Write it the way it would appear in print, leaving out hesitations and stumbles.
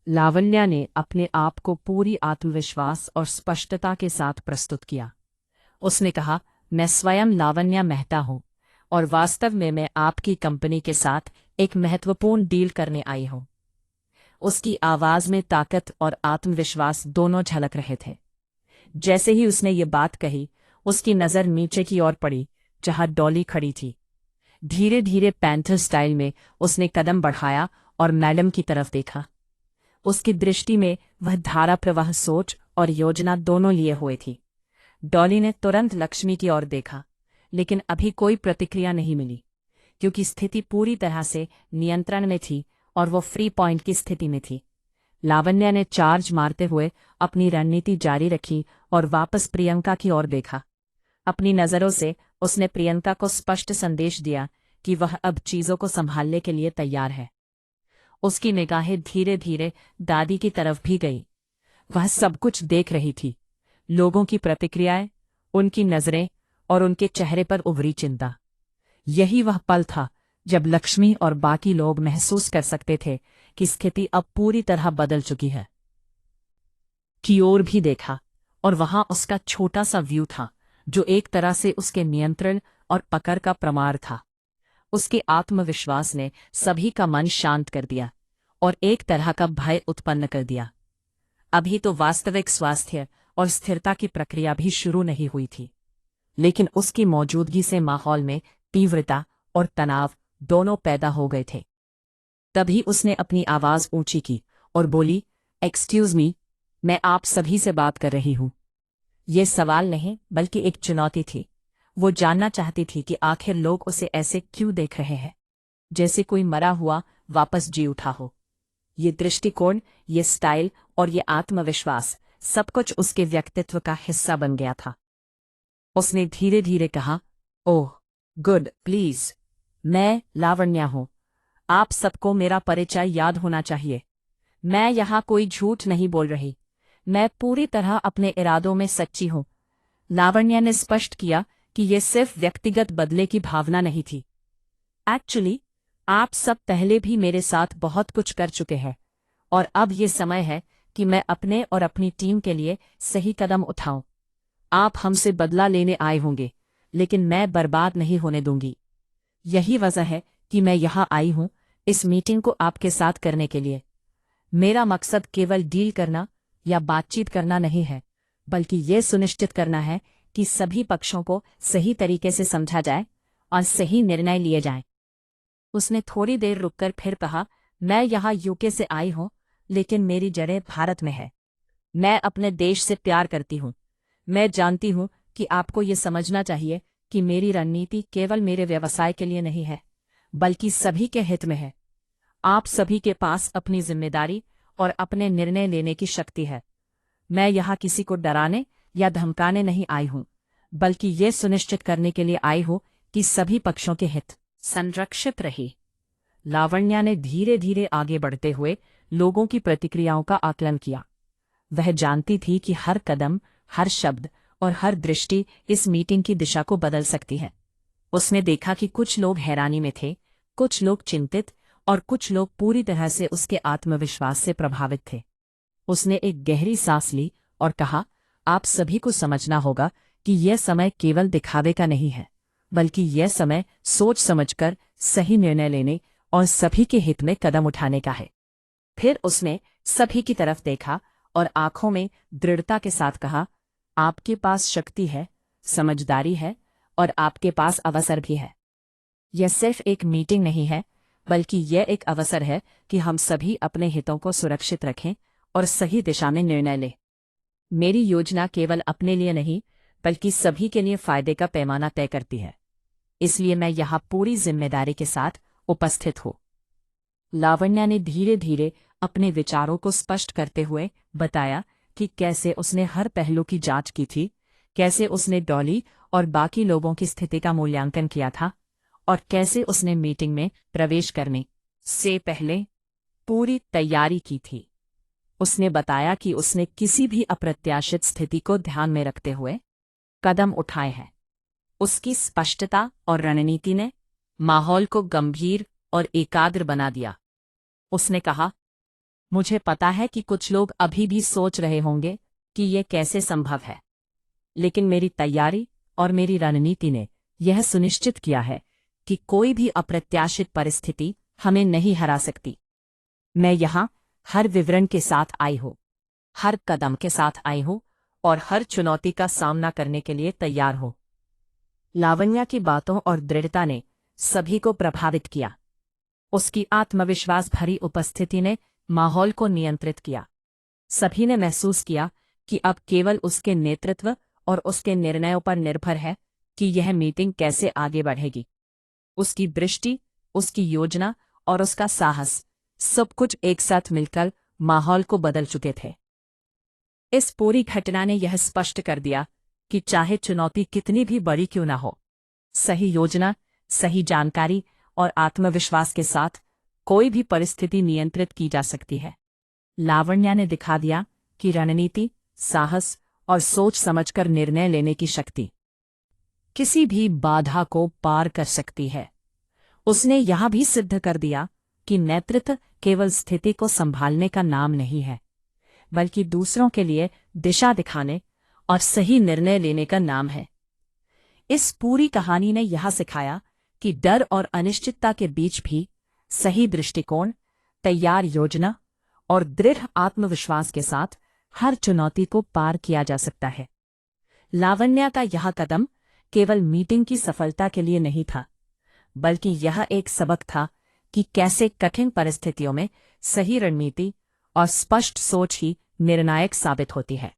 लावण्या ने अपने आप को पूरी आत्मविश्वास और स्पष्टता के साथ प्रस्तुत किया। उसने कहा, मैं स्वयं लावण्या मेहता हूँ और वास्तव में मैं आपकी कंपनी के साथ एक महत्वपूर्ण डील करने आई हूँ। उसकी आवाज में ताकत और आत्मविश्वास दोनों झलक रहे थे। जैसे ही उसने ये बात कही, उसकी नज़र नीचे की ओर पड़ी जहां डॉली खड़ी थी। धीरे धीरे पैंथर स्टाइल में उसने कदम बढ़ाया और मैडम की तरफ देखा। उसकी दृष्टि में वह धारा प्रवाह सोच और योजना दोनों लिए हुए थी। डॉली ने तुरंत लक्ष्मी की ओर देखा, लेकिन अभी कोई प्रतिक्रिया नहीं मिली, क्योंकि स्थिति पूरी तरह से नियंत्रण में थी और वो फ्री पॉइंट की स्थिति में थी। लावण्या ने चार्ज मारते हुए अपनी रणनीति जारी रखी और वापस प्रियंका की ओर देखा। अपनी नज़रों से उसने प्रियंका को स्पष्ट संदेश दिया कि वह अब चीज़ों को संभालने के लिए तैयार है। उसकी निगाहें धीरे धीरे दादी की तरफ भी गई। वह सब कुछ देख रही थी, लोगों की प्रतिक्रियाएं, उनकी नज़रें और उनके चेहरे पर उभरी चिंता। यही वह पल था जब लक्ष्मी और बाकी लोग महसूस कर सकते थे कि स्थिति अब पूरी तरह बदल चुकी है। की ओर भी देखा और वहां उसका छोटा सा व्यू था, जो एक तरह से उसके नियंत्रण और पकड़ का प्रमाण था। उसके आत्मविश्वास ने सभी का मन शांत कर दिया और एक तरह का भय उत्पन्न कर दिया। अभी तो वास्तविक स्वास्थ्य और स्थिरता की प्रक्रिया भी शुरू नहीं हुई थी, लेकिन उसकी मौजूदगी से माहौल में तीव्रता और तनाव दोनों पैदा हो गए थे। तभी उसने अपनी आवाज ऊंची की और बोली, एक्सक्यूज मी, मैं आप सभी से बात कर रही हूं। ये सवाल नहीं बल्कि एक चुनौती थी। वो जानना चाहती थी कि आखिर लोग उसे ऐसे क्यों देख रहे हैं, जैसे कोई मरा हुआ वापस जी उठा हो। ये दृष्टिकोण, ये स्टाइल और ये आत्मविश्वास, सब कुछ उसके व्यक्तित्व का हिस्सा बन गया था। उसने धीरे धीरे कहा, ओह गुड, प्लीज, मैं लावण्या हूं। आप सबको मेरा परिचय याद होना चाहिए। मैं यहाँ कोई झूठ नहीं बोल रही। मैं पूरी तरह अपने इरादों में सच्ची हूं। लावण्या ने स्पष्ट किया कि यह सिर्फ व्यक्तिगत बदले की भावना नहीं थी। एक्चुअली, आप सब पहले भी मेरे साथ बहुत कुछ कर चुके हैं और अब ये समय है कि मैं अपने और अपनी टीम के लिए सही कदम उठाऊं। आप हमसे बदला लेने आए होंगे, लेकिन मैं बर्बाद नहीं होने दूंगी। यही वजह है कि मैं यहाँ आई हूँ, इस मीटिंग को आपके साथ करने के लिए। मेरा मकसद केवल डील करना या बातचीत करना नहीं है, बल्कि ये सुनिश्चित करना है कि सभी पक्षों को सही तरीके से समझा जाए और सही निर्णय लिए जाएं। उसने थोड़ी देर रुककर फिर कहा, मैं यहाँ यूके से आई हूँ, लेकिन मेरी जड़ें भारत में है। मैं अपने देश से प्यार करती हूँ। मैं जानती हूँ कि आपको ये समझना चाहिए कि मेरी रणनीति केवल मेरे व्यवसाय के लिए नहीं है, बल्कि सभी के हित में है। आप सभी के पास अपनी जिम्मेदारी और अपने निर्णय लेने की शक्ति है। मैं यहाँ किसी को डराने या धमकाने नहीं आई हूँ, बल्कि ये सुनिश्चित करने के लिए आई हूँ कि सभी पक्षों के हित संरक्षित रहे। लावण्या ने धीरे धीरे आगे बढ़ते हुए लोगों की प्रतिक्रियाओं का आकलन किया। वह जानती थी कि हर कदम, हर शब्द और हर दृष्टि इस मीटिंग की दिशा को बदल सकती है। उसने देखा कि कुछ लोग हैरानी में थे, कुछ लोग चिंतित और कुछ लोग पूरी तरह से उसके आत्मविश्वास से प्रभावित थे। उसने एक गहरी सांस ली और कहा, आप सभी को समझना होगा कि यह समय केवल दिखावे का नहीं है, बल्कि यह समय सोच समझकर सही निर्णय लेने और सभी के हित में कदम उठाने का है। फिर उसने सभी की तरफ देखा और आंखों में दृढ़ता के साथ कहा, आपके पास शक्ति है, समझदारी है और आपके पास अवसर भी है। यह सिर्फ एक मीटिंग नहीं है, बल्कि यह एक अवसर है कि हम सभी अपने हितों को सुरक्षित रखें और सही दिशा में निर्णय लें। मेरी योजना केवल अपने लिए नहीं, बल्कि सभी के लिए फायदे का पैमाना तय करती है। इसलिए मैं यहाँ पूरी जिम्मेदारी के साथ उपस्थित हूँ। लावण्या ने धीरे धीरे अपने विचारों को स्पष्ट करते हुए बताया कि कैसे उसने हर पहलू की जांच की थी, कैसे उसने डॉली और बाकी लोगों की स्थिति का मूल्यांकन किया था और कैसे उसने मीटिंग में प्रवेश करने से पहले पूरी तैयारी की थी। उसने बताया कि उसने किसी भी अप्रत्याशित स्थिति को ध्यान में रखते हुए कदम उठाए हैं। उसकी स्पष्टता और रणनीति ने माहौल को गंभीर और एकाग्र बना दिया। उसने कहा, मुझे पता है कि कुछ लोग अभी भी सोच रहे होंगे कि यह कैसे संभव है, लेकिन मेरी तैयारी और मेरी रणनीति ने यह सुनिश्चित किया है कि कोई भी अप्रत्याशित परिस्थिति हमें नहीं हरा सकती। मैं यहाँ हर विवरण के साथ आई हूँ, हर कदम के साथ आई हूँ और हर चुनौती का सामना करने के लिए तैयार हूँ। लावण्या की बातों और दृढ़ता ने सभी को प्रभावित किया। उसकी आत्मविश्वास भरी उपस्थिति ने माहौल को नियंत्रित किया। सभी ने महसूस किया कि अब केवल उसके नेतृत्व और उसके निर्णयों पर निर्भर है कि यह मीटिंग कैसे आगे बढ़ेगी। उसकी दृष्टि, उसकी योजना और उसका साहस, सब कुछ एक साथ मिलकर माहौल को बदल चुके थे। इस पूरी घटना ने यह स्पष्ट कर दिया कि चाहे चुनौती कितनी भी बड़ी क्यों ना हो, सही योजना, सही जानकारी और आत्मविश्वास के साथ कोई भी परिस्थिति नियंत्रित की जा सकती है। लावण्या ने दिखा दिया कि रणनीति, साहस और सोच समझकर निर्णय लेने की शक्ति किसी भी बाधा को पार कर सकती है। उसने यह भी सिद्ध कर दिया कि नेतृत्व केवल स्थिति को संभालने का नाम नहीं है, बल्कि दूसरों के लिए दिशा दिखाने और सही निर्णय लेने का नाम है। इस पूरी कहानी ने यह सिखाया कि डर और अनिश्चितता के बीच भी सही दृष्टिकोण, तैयार योजना और दृढ़ आत्मविश्वास के साथ हर चुनौती को पार किया जा सकता है। लावण्या का यह कदम केवल मीटिंग की सफलता के लिए नहीं था, बल्कि यह एक सबक था कि कैसे कठिन परिस्थितियों में सही रणनीति और स्पष्ट सोच ही निर्णायक साबित होती है।